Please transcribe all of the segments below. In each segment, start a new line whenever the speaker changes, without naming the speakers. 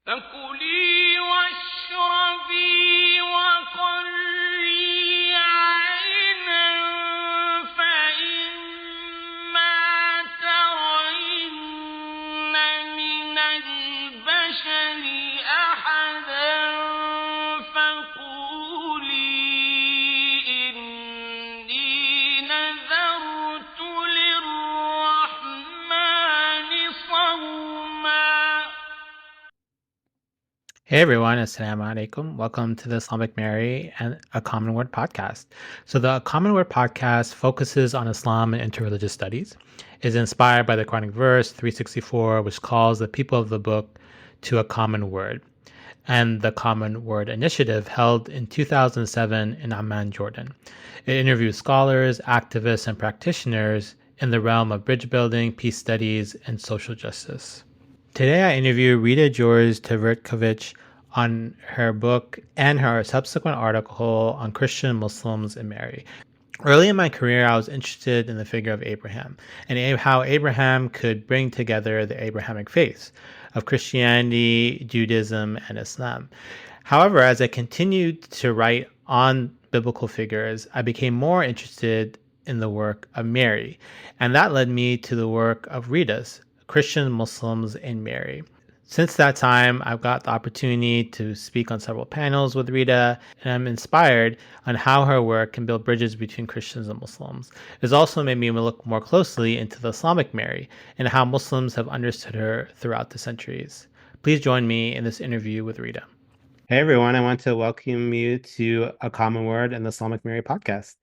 فكلي واشربي وقري عينا فإما ترين من البشر أحدا فقولي إني نذرت للرحمن صوما.
Hey everyone, Assalamu alaikum. Welcome to the Islamic Mary and a Common Word podcast. So the Common Word podcast focuses on Islam and interreligious studies. It is inspired by the Quranic verse 364, which calls the people of the book to a common word, and the Common Word Initiative held in 2007 in Amman, Jordan. It interviews scholars, activists, and practitioners in the realm of bridge building, peace studies, and social justice. Today I interview Rita George-Tvrtkovic on her book and her subsequent article on Christian Muslims and Mary. Early in my career, I was interested in the figure of Abraham and how Abraham could bring together the Abrahamic faiths of Christianity, Judaism, and Islam. However, as I continued to write on biblical figures, I became more interested in the work of Mary, and that led me to the work of Rita's Christian Muslims and Mary. Since that time, I've got the opportunity to speak on several panels with Rita, and I'm inspired on how her work can build bridges between Christians and Muslims. It's also made me look more closely into the Islamic Mary and how Muslims have understood her throughout the centuries. Please join me in this interview with Rita. Hey everyone, I want to welcome you to A Common Word and the Islamic Mary podcast.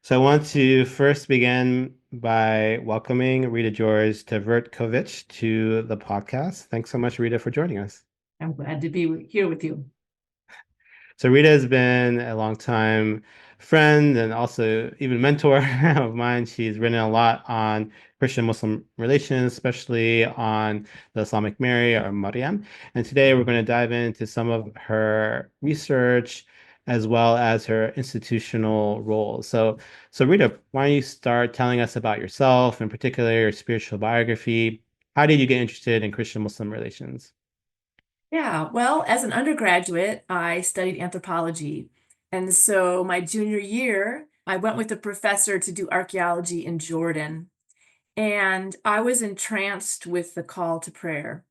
So I want to first begin by welcoming Rita George-Tvrtkovic to the podcast. Thanks so much, Rita, for joining us.
I'm glad to be here with you.
So Rita has been a long time friend and also even mentor of mine. She's written a lot on Christian-Muslim relations, especially on the Islamic Mary or Maryam. And today we're going to dive into some of her research as well as her institutional roles. So Rita, why don't you start telling us about yourself, in particular your spiritual biography? How did you get interested in Christian-Muslim relations?
Yeah, well, as an undergraduate, I studied anthropology. And so my junior year, I went with a professor to do archaeology in Jordan. And I was entranced with the call to prayer.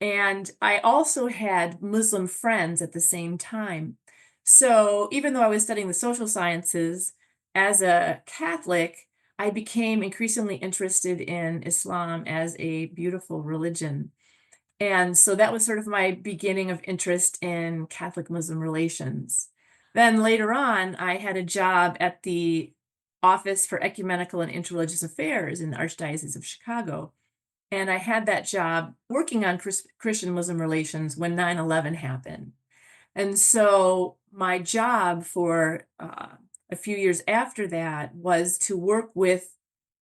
And I also had Muslim friends at the same time. So even though I was studying the social sciences, as a Catholic, I became increasingly interested in Islam as a beautiful religion. And so that was sort of my beginning of interest in Catholic-Muslim relations. Then later on, I had a job at the Office for Ecumenical and Interreligious Affairs in the Archdiocese of Chicago. And I had that job working on Christian-Muslim relations when 9/11 happened. And so my job for a few years after that was to work with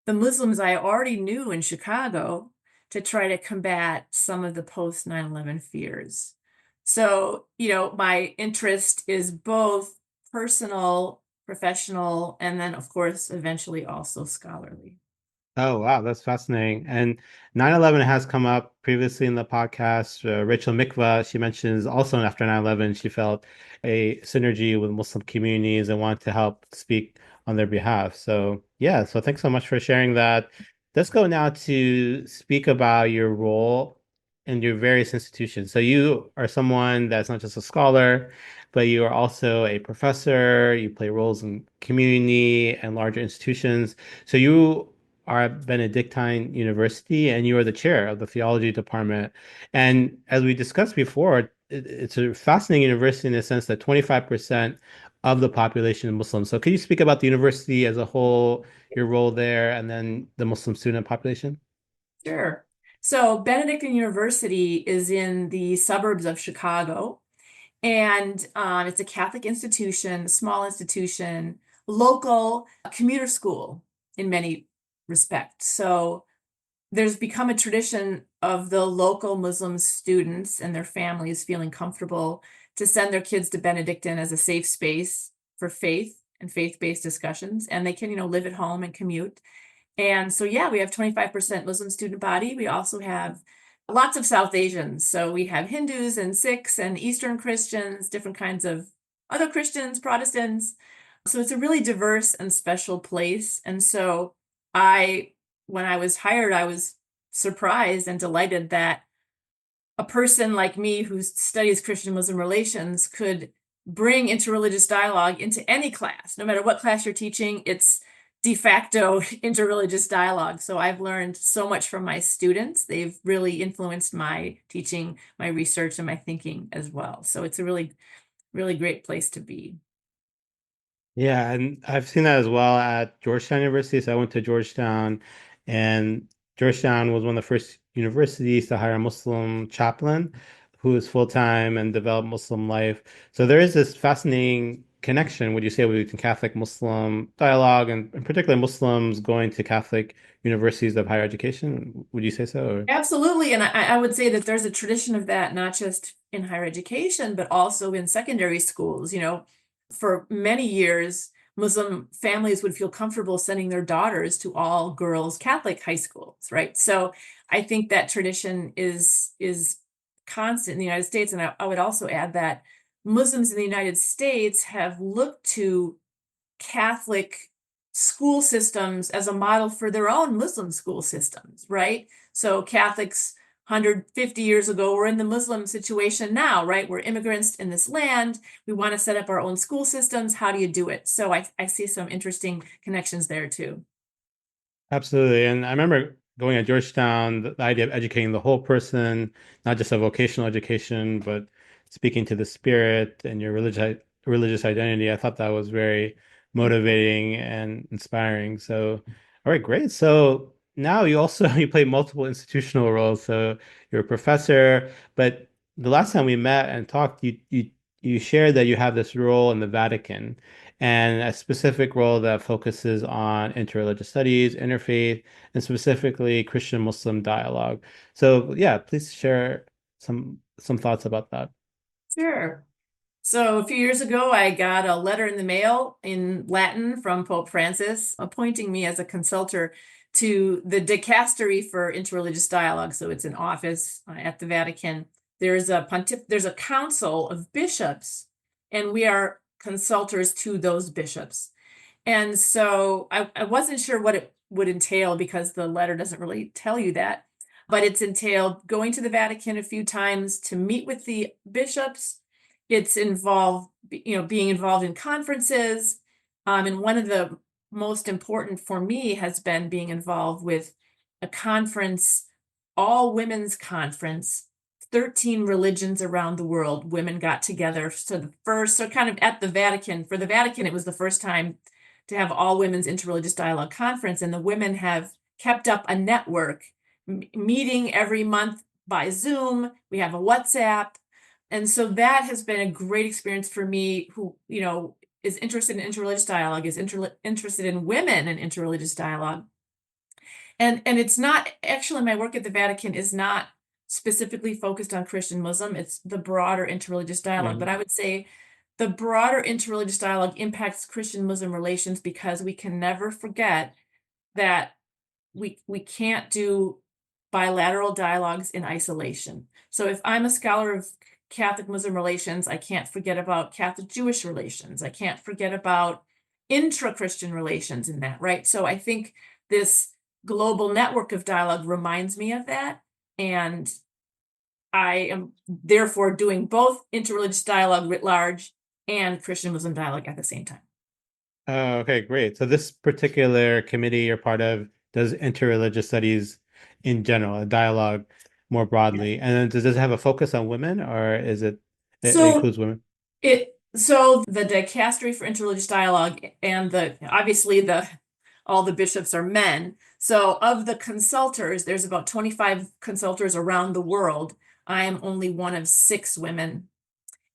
the Muslims I already knew in Chicago to try to combat some of the post 9/11 fears. So, my interest is both personal, professional, and then, of course, eventually also scholarly.
Oh, wow, that's fascinating. And 9/11 has come up previously in the podcast. Rachel Mikva, she mentions also after 9/11, she felt a synergy with Muslim communities and wanted to help speak on their behalf. So, yeah, so thanks so much for sharing that. Let's go now to speak about your role in your various institutions. So, you are someone that's not just a scholar, but you are also a professor. You play roles in community and larger institutions. So, you are at Benedictine University, and you are the chair of the theology department. And as we discussed before, it's a fascinating university in the sense that 25% of the population is Muslim. So can you speak about the university as a whole, your role there, and then the Muslim student population?
Sure. So Benedictine University is in the suburbs of Chicago, and it's a Catholic institution, small institution, local commuter school in many respects. So there's become a tradition of the local Muslim students and their families feeling comfortable to send their kids to Benedictine as a safe space for faith and faith-based discussions, and they can, live at home and commute. And so, yeah, we have 25% Muslim student body. We also have lots of South Asians. So we have Hindus and Sikhs and Eastern Christians, different kinds of other Christians, Protestants. So it's a really diverse and special place. And so when I was hired, I was surprised and delighted that a person like me who studies Christian Muslim relations could bring interreligious dialogue into any class. No matter what class you're teaching, it's de facto interreligious dialogue. So I've learned so much from my students. They've really influenced my teaching, my research, and my thinking as well. So it's a really, really great place to be.
Yeah, and I've seen that as well at Georgetown University. So I went to Georgetown, and Georgetown was one of the first universities to hire a Muslim chaplain who is full-time and develop Muslim life. So there is this fascinating connection, would you say, between Catholic Muslim dialogue and particularly Muslims going to Catholic universities of higher education? Would you say so? Or?
Absolutely. And I would say that there's a tradition of that, not just in higher education, but also in secondary schools. For many years, Muslim families would feel comfortable sending their daughters to all girls Catholic high schools, right? So I think that tradition is constant in the United States. And I would also add that Muslims in the United States have looked to Catholic school systems as a model for their own Muslim school systems, right? So Catholics 150 years ago were in the Muslim situation now, right? We're immigrants in this land. We want to set up our own school systems. How do you do it? So I see some interesting connections there too.
Absolutely. And I remember going at Georgetown, the idea of educating the whole person, not just a vocational education, but speaking to the spirit and your religious identity. I thought that was very motivating and inspiring. So, all right, great. So now you also you play multiple institutional roles. So you're a professor, but the last time we met and talked, you shared that you have this role in the Vatican and a specific role that focuses on interreligious studies, interfaith, and specifically Christian Muslim dialogue. So yeah, please share some thoughts about that.
Sure. So a few years ago, I got a letter in the mail in Latin from Pope Francis appointing me as a consultor to the Dicastery for Interreligious Dialogue. So it's an office at the Vatican. There's a council of bishops, and we are consultors to those bishops. And so I wasn't sure what it would entail because the letter doesn't really tell you that, but it's entailed going to the Vatican a few times to meet with the bishops. It's involved, being involved in conferences. And one of the most important for me has been being involved with a conference, all women's conference, 13 religions around the world. Women got together. So kind of at the Vatican, for the Vatican, it was the first time to have all women's interreligious dialogue conference. And the women have kept up a network meeting every month by Zoom. We have a WhatsApp. And so that has been a great experience for me who, is interested in interreligious dialogue, is interested in women and interreligious dialogue. And it's not actually, my work at the Vatican is not specifically focused on Christian Muslim. It's the broader interreligious dialogue. But I would say the broader interreligious dialogue impacts Christian Muslim relations because we can never forget that we can't do bilateral dialogues in isolation. So if I'm a scholar of Catholic Muslim relations, I can't forget about Catholic Jewish relations. I can't forget about intra-Christian relations in that, right? So I think this global network of dialogue reminds me of that. And I am therefore doing both interreligious dialogue writ large and Christian Muslim dialogue at the same time.
Oh, okay, great. So this particular committee you're part of does interreligious studies in general, a dialogue more broadly. And then does it have a focus on women or it
So
includes women?
so the Dicastery for Interreligious Dialogue and obviously all the bishops are men. So of the consultors, there's about 25 consultors around the world. I am only one of 6 women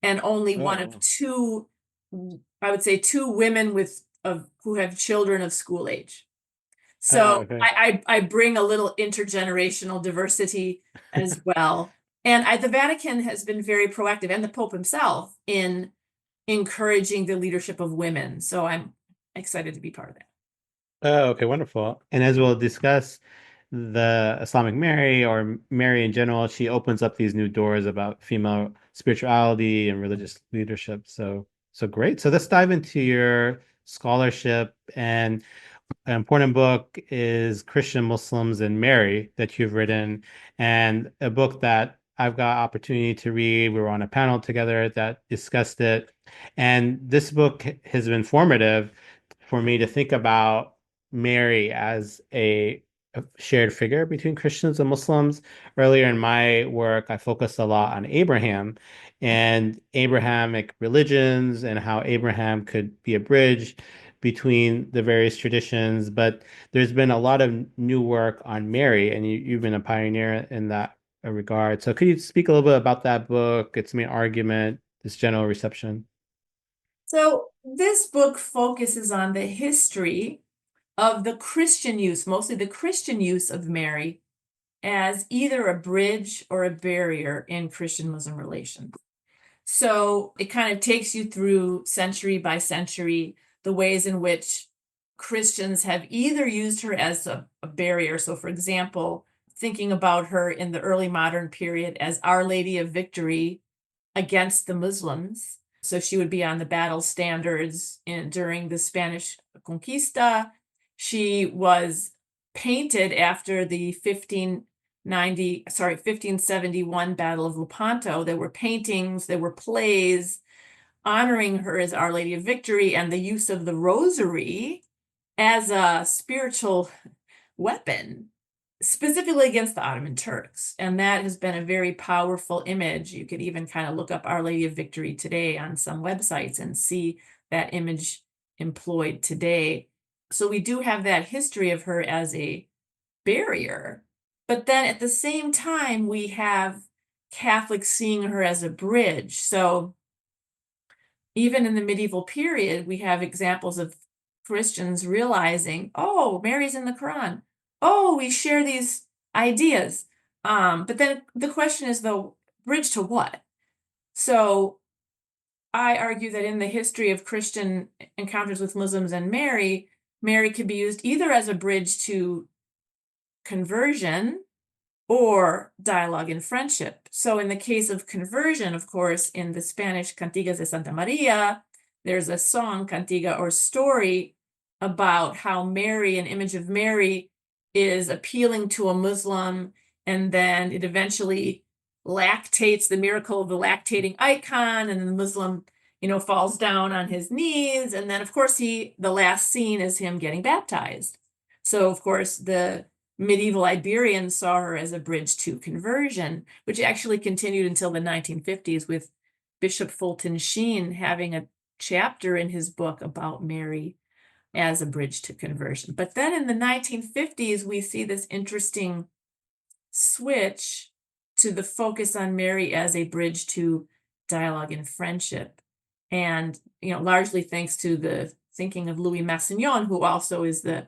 and only one of 2, I would say 2 women who have children of school age. So
Okay.
I bring a little intergenerational diversity as well. And the Vatican has been very proactive, and the Pope himself, in encouraging the leadership of women. So I'm excited to be part of that.
Oh, okay, wonderful. And as we'll discuss, the Islamic Mary or Mary in general, she opens up these new doors about female spirituality and religious leadership. So great. So let's dive into your scholarship. And an important book is Christian Muslims and Mary that you've written, and a book that I've got opportunity to read. We were on a panel together that discussed it. And this book has been formative for me to think about Mary as a shared figure between Christians and Muslims. Earlier in my work, I focused a lot on Abraham and Abrahamic religions and how Abraham could be a bridge between the various traditions. But there's been a lot of new work on Mary, and you've been a pioneer in that regard. So could you speak a little bit about that book, its main argument, its general reception?
So this book focuses on the history of the Christian use, mostly the Christian use of Mary as either a bridge or a barrier in Christian-Muslim relations. So it kind of takes you through century by century the ways in which Christians have either used her as a barrier. So, for example, thinking about her in the early modern period as Our Lady of Victory against the Muslims. So she would be on the battle standards during the Spanish Conquista. She was painted after the 1571 Battle of Lepanto. There were paintings, there were plays honoring her as Our Lady of Victory and the use of the rosary as a spiritual weapon, specifically against the Ottoman Turks. And that has been a very powerful image. You could even kind of look up Our Lady of Victory today on some websites and see that image employed today. So we do have that history of her as a barrier. But then at the same time, we have Catholics seeing her as a bridge. So even in the medieval period, we have examples of Christians realizing, oh, Mary's in the Quran. Oh, we share these ideas. But then the question is, though, bridge to what? So I argue that in the history of Christian encounters with Muslims and Mary, Mary could be used either as a bridge to conversion or dialogue and friendship. So in the case of conversion, of course, in the Spanish Cantigas de Santa Maria, there's a song, cantiga, or story about how Mary, an image of Mary, is appealing to a Muslim, and then it eventually lactates, the miracle of the lactating icon, and the Muslim, falls down on his knees. And then, of course, the last scene is him getting baptized. So, of course, the medieval Iberians saw her as a bridge to conversion, which actually continued until the 1950s with Bishop Fulton Sheen having a chapter in his book about Mary as a bridge to conversion. But then in the 1950s, we see this interesting switch to the focus on Mary as a bridge to dialogue and friendship. And, largely thanks to the thinking of Louis Massignon, who also is the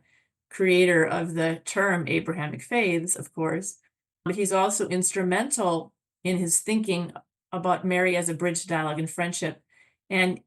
creator of the term Abrahamic faiths, of course, but he's also instrumental in his thinking about Mary as a bridge to dialogue and friendship. And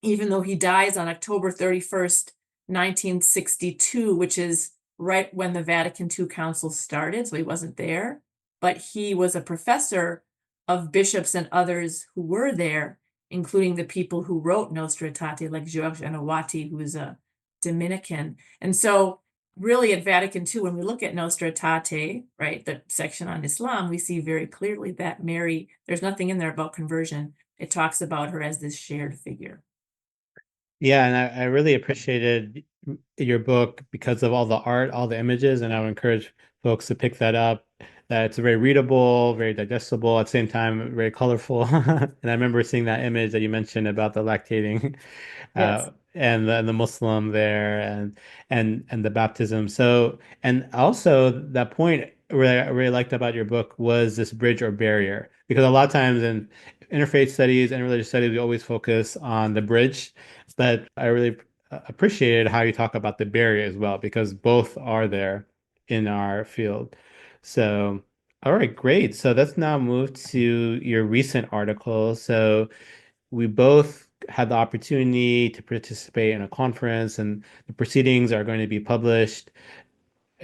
even though he dies on October 31st, 1962, which is right when the Vatican II Council started, so he wasn't there, but he was a professor of bishops and others who were there, including the people who wrote Nostra Aetate, like George-Tvrtkovic, who is a Dominican. And so really at Vatican II, when we look at Nostra Aetate, right, the section on Islam, we see very clearly that Mary, there's nothing in there about conversion. It talks about her as this shared figure.
Yeah, and I really appreciated your book because of all the art, all the images, and I would encourage folks to pick that up. That it's very readable, very digestible, at the same time, very colorful. And I remember seeing that image that you mentioned about the lactating
Yes.
and the Muslim there and the baptism. So, and also that point really I really liked about your book was this bridge or barrier, because a lot of times in interfaith studies and religious studies we always focus on the bridge, but I really appreciated how you talk about the barrier as well, because both are there in our field. So, all right, great. So let's now move to your recent article. So we both had the opportunity to participate in a conference, and the proceedings are going to be published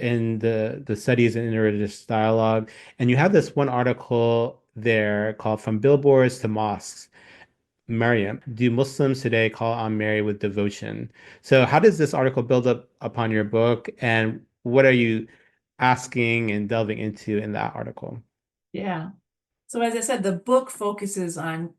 in the studies in interreligious dialogue, and you have this one article there called "From Billboards to Mosques." Maryam, do Muslims today call on Mary with devotion? So, how does this article build up upon your book, and what are you asking and delving into in that article?
Yeah. So as I said, the book focuses on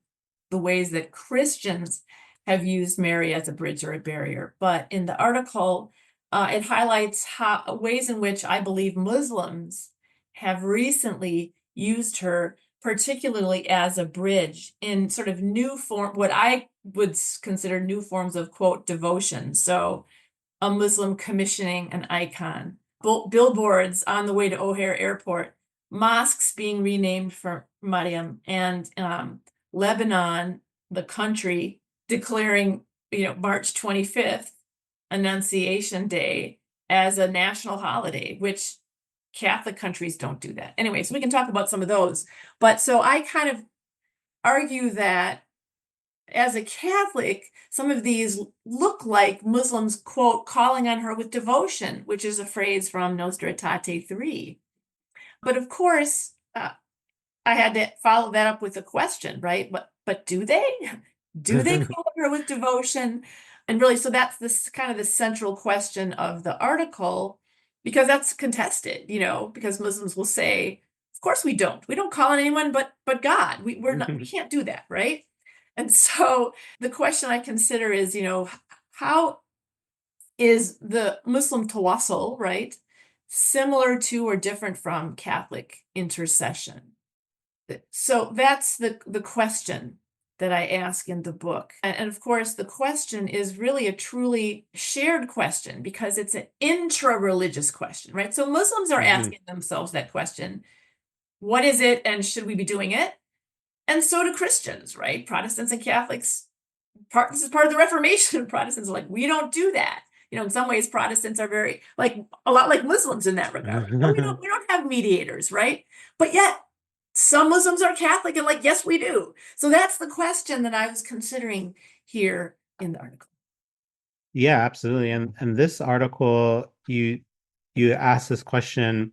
the ways that Christians have used Mary as a bridge or a barrier. But in the article, it highlights ways in which I believe Muslims have recently used her, particularly as a bridge in sort of new form, what I would consider new forms of, quote, devotion. So a Muslim commissioning an icon, billboards on the way to O'Hare Airport, mosques being renamed for Maryam, and Lebanon, the country, declaring, March 25th, Annunciation Day, as a national holiday, which Catholic countries don't do that. Anyway, so we can talk about some of those. But so I kind of argue that as a Catholic, some of these look like Muslims, quote, calling on her with devotion, which is a phrase from Nostra Aetate 3. But of course, I had to follow that up with a question, right? But do they? Do they call on her with devotion? And really, so that's this kind of the central question of the article, because that's contested, because Muslims will say, of course we don't. We don't call on anyone but God. We can't do that, right? And so the question I consider is, how is the Muslim tawassul, right, similar to or different from Catholic intercession? So that's the question that I ask in the book. And of course, the question is really a truly shared question because it's an intra-religious question, right? So Muslims are asking themselves that question, what is it and should we be doing it? And so do Christians, right? Protestants and Catholics. This is part of the Reformation. Protestants are like, we don't do that. In some ways, Protestants are very a lot like Muslims in that regard. No, we don't have mediators, right? But yet, some Muslims are Catholic and like, yes, we do. So that's the question that I was considering here in the article.
Yeah, absolutely. And this article, you asked this question,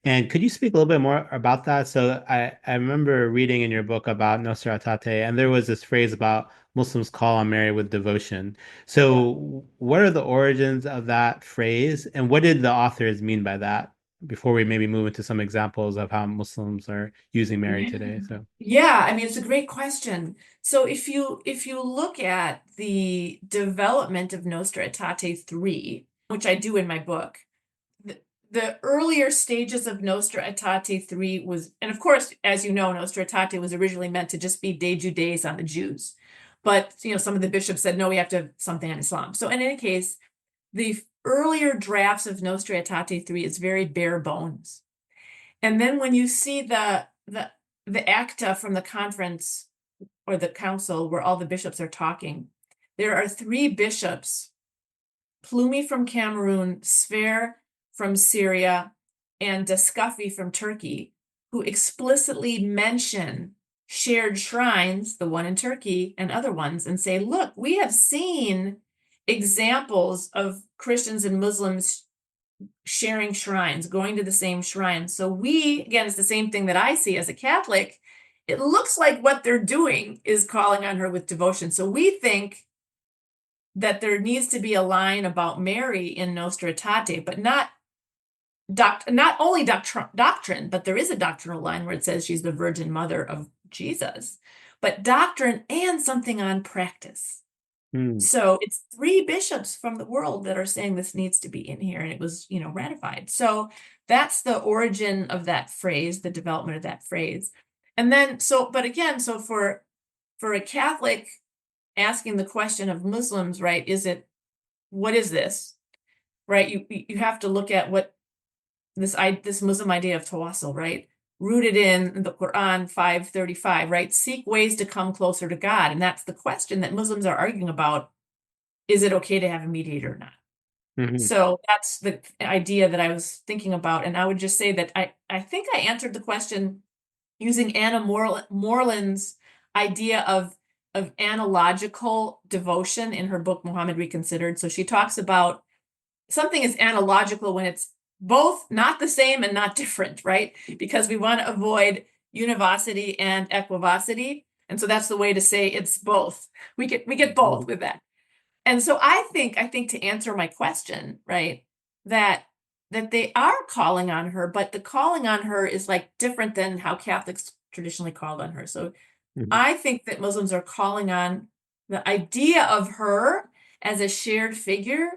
and could you speak a little bit more about that? So I remember reading in your book about Nostra Aetate, and there was this phrase about Muslims call on Mary with devotion. So what are the origins of that phrase, and what did the authors mean by that? Before we maybe move into some examples of how Muslims are using Mary today. So
Yeah, I mean, it's a great question. So if you look at the development of Nostra Aetate 3, which I do in my book, the earlier stages of Nostra Aetate 3 was, and of course, as you know, Nostra Aetate was originally meant to just be De Judais on the Jews. But, some of the bishops said, no, we have to have something on Islam. So in any case, the earlier drafts of Nostra Aetate 3 is very bare bones. And then when you see the acta from the conference or the council where all the bishops are talking, there are 3 bishops, Plumi from Cameroon, Sver from Syria, and Daskafi from Turkey, who explicitly mention shared shrines, the one in Turkey and other ones, and say, look, we have seen examples of Christians and Muslims sharing shrines, going to the same shrine. So we, again, it's the same thing that I see as a Catholic. It looks like what they're doing is calling on her with devotion. So we think that there needs to be a line about Mary in Nostra Aetate, but not only doctrine, but there is a doctrinal line where it says she's the Virgin Mother of Jesus, but doctrine and something on practice. So it's 3 bishops from the world that are saying this needs to be in here, and it was, ratified. So that's the origin of that phrase, the development of that phrase. And then, but again, so for a Catholic asking the question of Muslims, right, what is this, right? You have to look at what this Muslim idea of tawassul, right? Rooted in the Quran 5:35, right? Seek ways to come closer to God. And that's the question that Muslims are arguing about. Is it okay to have a mediator or not? So that's the idea that I was thinking about. And I would just say that I think I answered the question using Anna Moreland's idea of analogical devotion in her book, Muhammad Reconsidered. So she talks about something is analogical when it's both not the same and not different, right? Because we want to avoid univocity and equivocity. And so that's the way to say it's both. We get both with that. And so I think to answer my question, right, that they are calling on her, but the calling on her is like different than how Catholics traditionally called on her. So
Mhm.
I think that Muslims are calling on the idea of her as a shared figure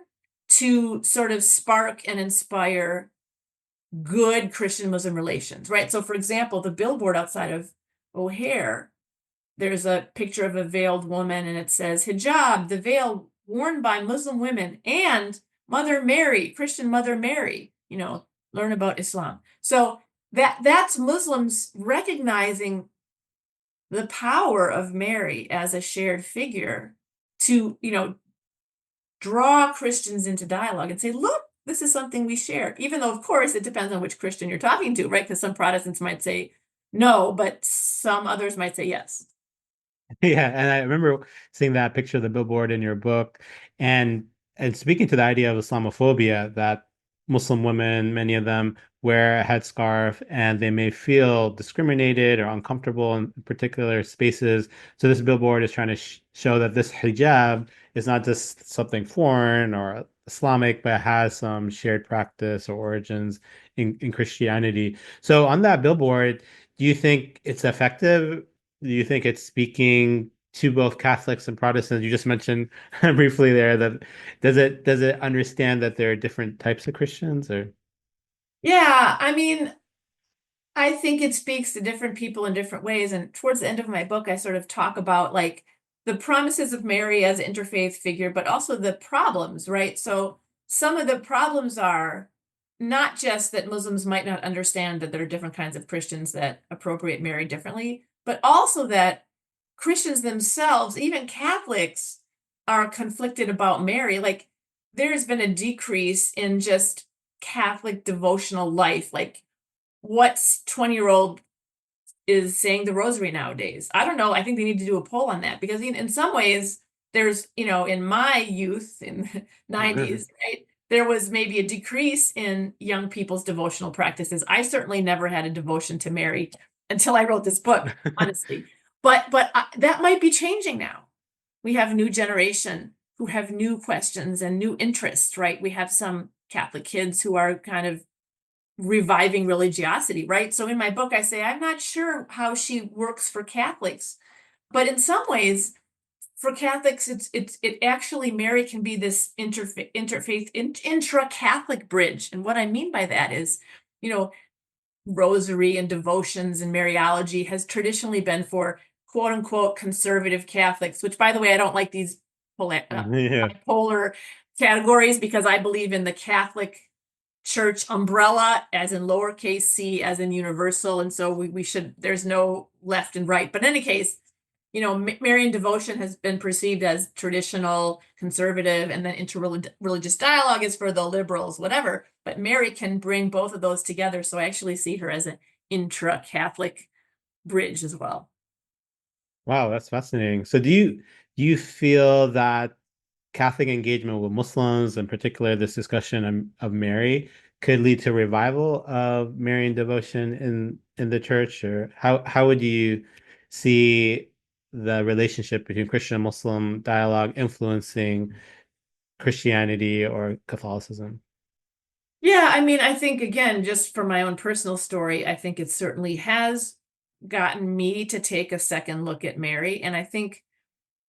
to sort of spark and inspire good Christian Muslim relations, right? So, for example, the billboard outside of O'Hare, there's a picture of a veiled woman and it says hijab, the veil worn by Muslim women, and Mother Mary, Christian Mother Mary, learn about Islam. So that's Muslims recognizing the power of Mary as a shared figure to, draw Christians into dialogue and say, look, this is something we share. Even though, of course, it depends on which Christian you're talking to, right? Because some Protestants might say no, but some others might say yes.
Yeah, and I remember seeing that picture of the billboard in your book, and speaking to the idea of Islamophobia, that Muslim women, many of them, wear a headscarf and they may feel discriminated or uncomfortable in particular spaces. So this billboard is trying to show that this hijab is not just something foreign or Islamic, but has some shared practice or origins in Christianity. So on that billboard, do you think it's effective? Do you think it's speaking to both Catholics and Protestants? You just mentioned briefly there that does it understand that there are different types of Christians or
Yeah, I mean, I think it speaks to different people in different ways. And towards the end of my book, I sort of talk about like the promises of Mary as an interfaith figure, but also the problems, right? So some of the problems are not just that Muslims might not understand that there are different kinds of Christians that appropriate Mary differently, but also that Christians themselves, even Catholics, are conflicted about Mary. Like there's been a decrease in just Catholic devotional life. Like what 20-year-old is saying the rosary nowadays? I don't know. I think they need to do a poll on that because in some ways, there's, in my youth in the 90s, right, there was maybe a decrease in young people's devotional practices. I certainly never had a devotion to Mary until I wrote this book, honestly. But that might be changing now. We have a new generation who have new questions and new interests, right? We have some Catholic kids who are kind of reviving religiosity, right? So in my book, I say, I'm not sure how she works for Catholics, but in some ways, for Catholics, it actually Mary can be this interfaith intra-Catholic bridge. And what I mean by that is, you know, rosary and devotions and Mariology has traditionally been for quote unquote conservative Catholics, which by the way, I don't like these
yeah.
bipolar categories because I believe in the Catholic church umbrella as in lowercase c as in universal, and so we should, there's no left and right, but in any case, Marian devotion has been perceived as traditional conservative, and then interreligious dialogue is for the liberals, whatever, but Mary can bring both of those together, so I actually see her as an intra-Catholic bridge as well.
Wow, that's fascinating. So do you feel that Catholic engagement with Muslims, in particular, this discussion of Mary, could lead to revival of Marian devotion in the church, or how would you see the relationship between Christian and Muslim dialogue influencing Christianity or Catholicism?
Yeah, I mean, I think again, just from my own personal story, I think it certainly has gotten me to take a second look at Mary. And I think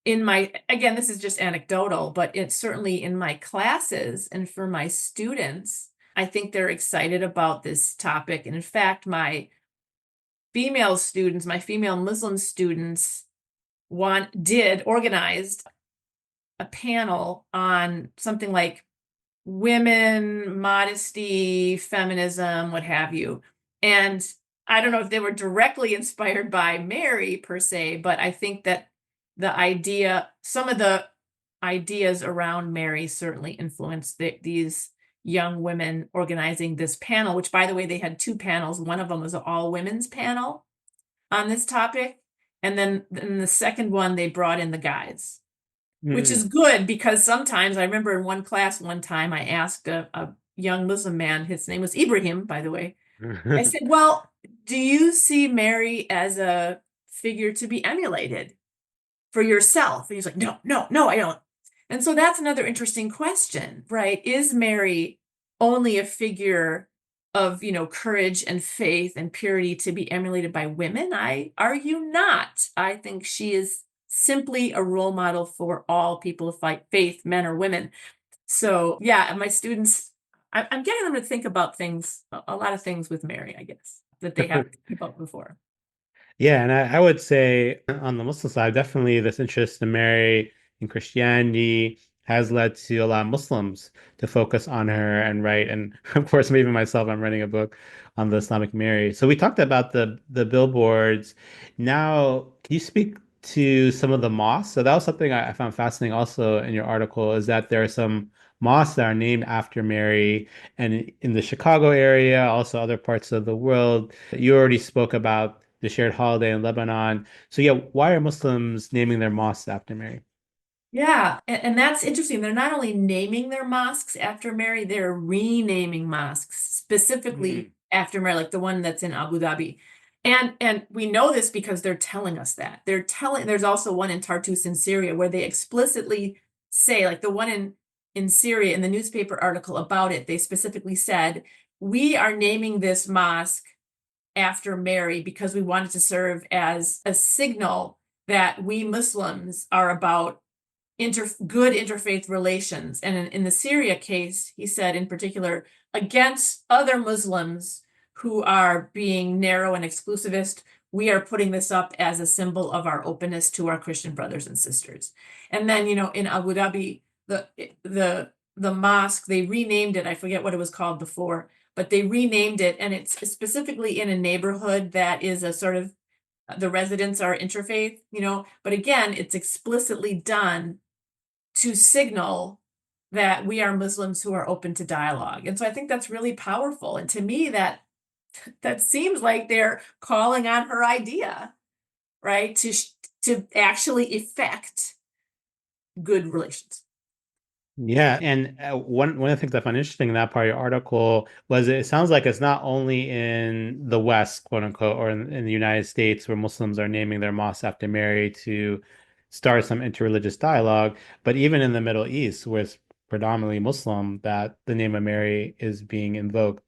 again, this is just anecdotal, but it's certainly in my classes and for my students, I think they're excited about this topic. And in fact, my female Muslim students organized a panel on something like women, modesty, feminism, what have you. And I don't know if they were directly inspired by Mary per se, but I think that some of the ideas around Mary certainly influenced these young women organizing this panel, which by the way, they had two panels. One of them was an all women's panel on this topic. And then in the second one, they brought in the guys, which is
Mm.
good because sometimes I remember in one class one time I asked a young Muslim man. His name was Ibrahim, by the way. I said, well, do you see Mary as a figure to be emulated for yourself? And he's like, no, no, no, I don't. And so that's another interesting question, right? Is Mary only a figure of, courage and faith and purity to be emulated by women? I argue not. I think she is simply a role model for all people of faith, men or women. So yeah, my students, I'm getting them to think about things, a lot of things with Mary, I guess, that they haven't thought about before.
Yeah, and I would say on the Muslim side, definitely this interest in Mary in Christianity has led to a lot of Muslims to focus on her and write. And of course, even myself, I'm writing a book on the Islamic Mary. So we talked about the billboards. Now, can you speak to some of the mosques? So that was something I found fascinating also in your article, is that there are some mosques that are named after Mary, and in the Chicago area, also other parts of the world. You already spoke about the shared holiday in Lebanon. So yeah, why are Muslims naming their mosques after Mary?
Yeah, and that's interesting. They're not only naming their mosques after Mary, they're renaming mosques specifically after Mary, like the one that's in Abu Dhabi. And we know this because they're telling us that. There's also one in Tartus in Syria where they explicitly say, like the one in Syria, in the newspaper article about it, they specifically said, we are naming this mosque after Mary because we want it to serve as a signal that we Muslims are about good interfaith relations. And in the Syria case, he said in particular, against other Muslims who are being narrow and exclusivist, we are putting this up as a symbol of our openness to our Christian brothers and sisters. And then, in Abu Dhabi, the mosque, they renamed it. I forget what it was called before, but they renamed it, and it's specifically in a neighborhood that is a sort of, the residents are interfaith, but again, it's explicitly done to signal that we are Muslims who are open to dialogue. And so I think that's really powerful. And to me, that seems like they're calling on her idea, right? To actually effect good relations.
Yeah, and one of the things I found interesting in that part of your article was it sounds like it's not only in the West, quote unquote, or in the United States where Muslims are naming their mosques after Mary to start some interreligious dialogue, but even in the Middle East, where it's predominantly Muslim, that the name of Mary is being invoked.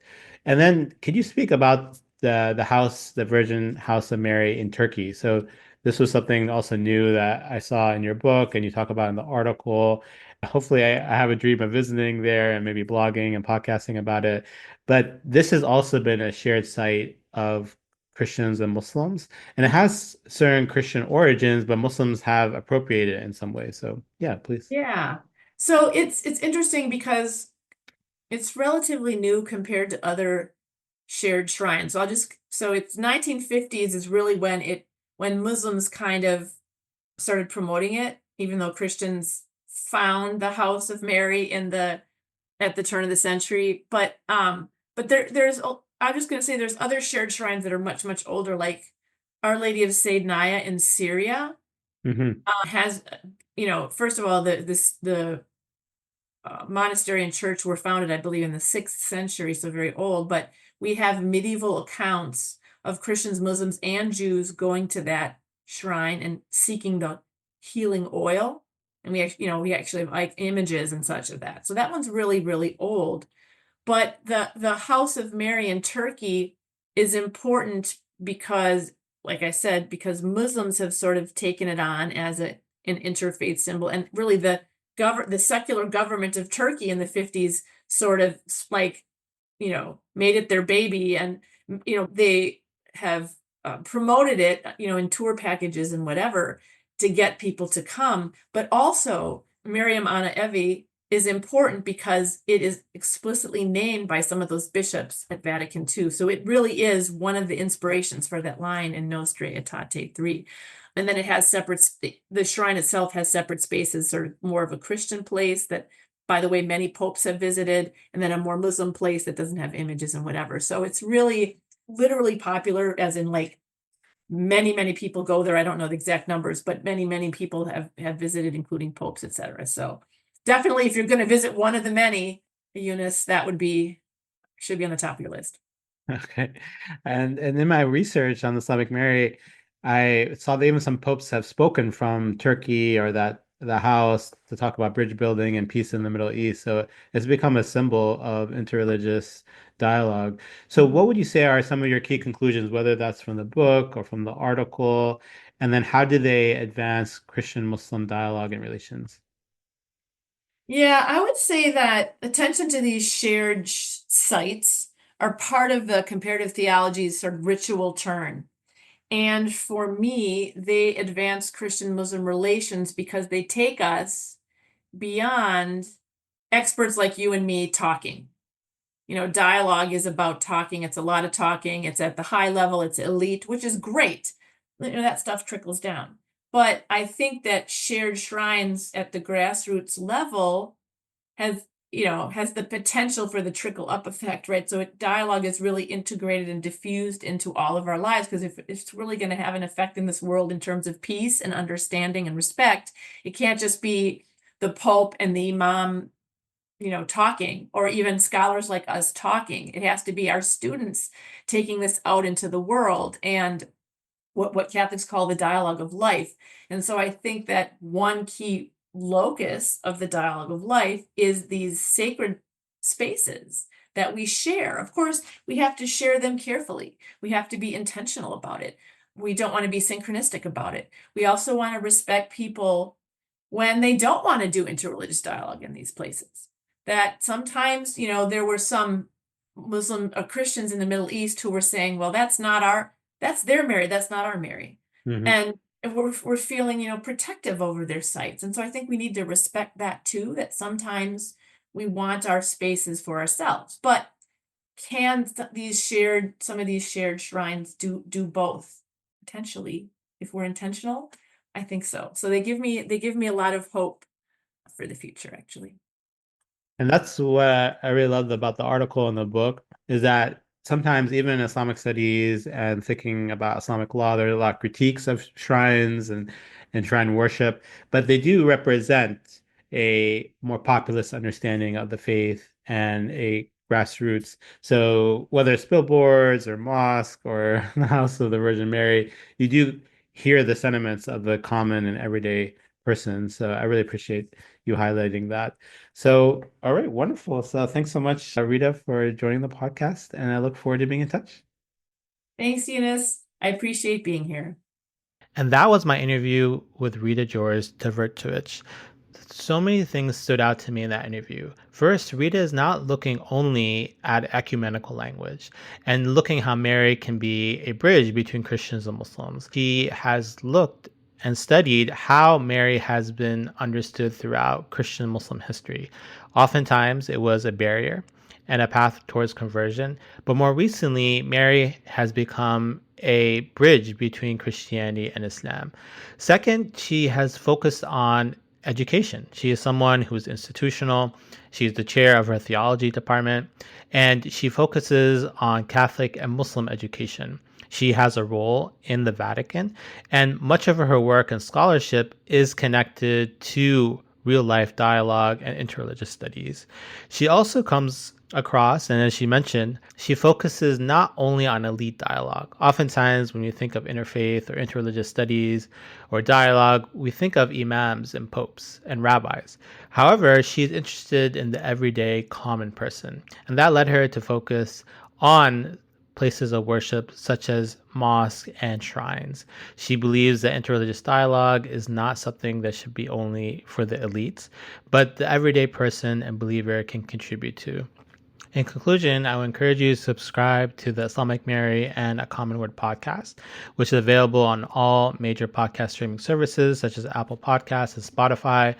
And then, could you speak about the Virgin House of Mary in Turkey? So this was something also new that I saw in your book, and you talk about in the article. Hopefully, I have a dream of visiting there and maybe blogging and podcasting about it. But this has also been a shared site of Christians and Muslims, and it has certain Christian origins, but Muslims have appropriated it in some way. So, yeah, please.
Yeah. So it's interesting because it's relatively new compared to other shared shrines. So it's 1950s is really when Muslims kind of started promoting it, even though Christians found the House of Mary at the turn of the century. But I'm just going to say there's other shared shrines that are much, much older, like Our Lady of Saidnaya in Syria
Hmm.
has, first of all, the monastery and church were founded, I believe, in the 6th century, so very old, but we have medieval accounts of Christians, Muslims, and Jews going to that shrine and seeking the healing oil. And we actually have like images and such of that. So that one's really, really old. But the House of Mary in Turkey is important because, like I said, because Muslims have sort of taken it on as an interfaith symbol, and really the secular government of Turkey in the 50s sort of like, made it their baby, and they have promoted it, in tour packages and whatever to get people to come. But also, Miriam Ana Evi is important because it is explicitly named by some of those bishops at Vatican II. So it really is one of the inspirations for that line in Nostra Aetate 3. And then it has the shrine itself has separate spaces, sort of more of a Christian place that, by the way, many popes have visited, and then a more Muslim place that doesn't have images and whatever. So it's really literally popular, as in like many, many people go there. I don't know the exact numbers, but many, many people have visited, including popes, etc. So definitely, if you're going to visit one of the many, Eunice, should be on the top of your list.
Okay. And in my research on the Islamic Mary, I saw that even some popes have spoken from Turkey or that the house to talk about bridge building and peace in the Middle East. So it's become a symbol of interreligious dialogue. So what
Mhm.
would you say are some of your key conclusions, whether that's from the book or from the article? And then how do they advance Christian-Muslim dialogue and relations?
Yeah, I would say that attention to these shared sites are part of the comparative theology's sort of ritual turn. And for me, they advance Christian Muslim relations because they take us beyond experts like you and me talking. Dialogue is about talking. It's a lot of talking. It's at the high level, it's elite, which is great. That stuff trickles down. But I think that shared shrines at the grassroots level has, has the potential for the trickle up effect, right? So dialogue is really integrated and diffused into all of our lives, because if it's really going to have an effect in this world in terms of peace and understanding and respect, it can't just be the Pope and the Imam talking, or even scholars like us talking. It has to be our students taking this out into the world, and what Catholics call the dialogue of life. And so I think that one key locus of the dialogue of life is these sacred spaces that we share. Of course, we have to share them carefully. We have to be intentional about it. We don't want to be synchronistic about it. We also want to respect people when they don't want to do interreligious dialogue in these places. That sometimes, there were some Muslim Christians in the Middle East who were saying, well, that's their Mary, that's not our Mary.
Mhm.
And we're feeling, protective over their sites. And so I think we need to respect that too, that sometimes we want our spaces for ourselves. But can some of these shared shrines do both? Potentially, if we're intentional, I think so. So they give me a lot of hope for the future, actually.
And that's what I really loved about the article and the book is that sometimes even in Islamic studies and thinking about Islamic law, there are a lot of critiques of shrines and shrine worship, but they do represent a more populist understanding of the faith and a grassroots. So whether it's billboards or mosque or the House of the Virgin Mary, you do hear the sentiments of the common and everyday person. So I really appreciate you highlighting that. So, all right, wonderful. So, thanks so much, Rita, for joining the podcast, and I look forward to being in touch.
Thanks, Eunice. I appreciate being here.
And that was my interview with Rita George-Tvrtkovic. So many things stood out to me in that interview. First, Rita is not looking only at ecumenical language and looking how Mary can be a bridge between Christians and Muslims. She has looked and studied how Mary has been understood throughout Christian Muslim history. Oftentimes, it was a barrier and a path towards conversion. But more recently, Mary has become a bridge between Christianity and Islam. Second, she has focused on education. She is someone who's institutional. She's the chair of her theology department, and she focuses on Catholic and Muslim education. She has a role in the Vatican, and much of her work and scholarship is connected to real life dialogue and interreligious studies. She also comes across, and as she mentioned, she focuses not only on elite dialogue. Oftentimes, when you think of interfaith or interreligious studies or dialogue, we think of imams and popes and rabbis. However, she's interested in the everyday common person, and that led her to focus on places of worship such as mosques and shrines. She believes that interreligious dialogue is not something that should be only for the elites, but the everyday person and believer can contribute to. In conclusion, I would encourage you to subscribe to the Islamic Mary and A Common Word podcast, which is available on all major podcast streaming services such as Apple Podcasts and Spotify.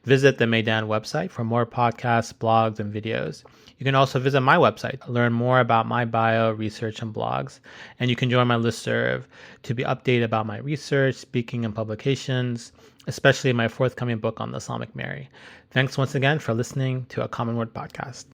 Visit the Maidan website for more podcasts, blogs, and videos. You can also visit my website, learn more about my bio, research, and blogs. And you can join my listserv to be updated about my research, speaking, and publications, especially my forthcoming book on the Islamic Mary. Thanks once again for listening to A Common Word podcast.